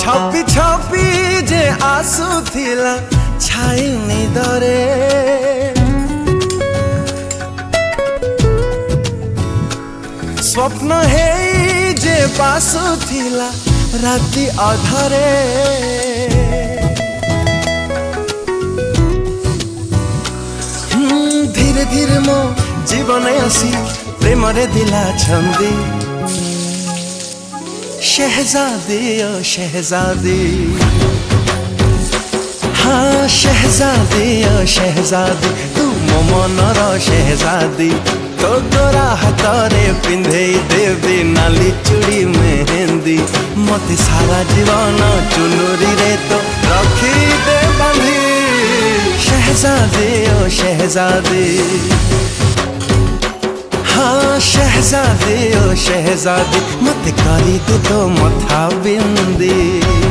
छपी छपी जे आसुथिला छाई निदरे स्वप्न हे जे बासुथिला राति अधरे धीरे धीरे मो जीवन आसी प्रेम रे दिला छंदी शहजादी ओ शहजादी हाँ शहजादी ओ शहजादी तू मो मनर शहजादी तो गोरा हाथरे पिंधे देवी नाली चूड़ी मेहंदी मते सारा जीवन चुनुरी रे तो रखी दे बांधी शहजादी ओ शहजादी हाँ शहजादी ओ शहजादी मत करी दे तो मथा बिंदी।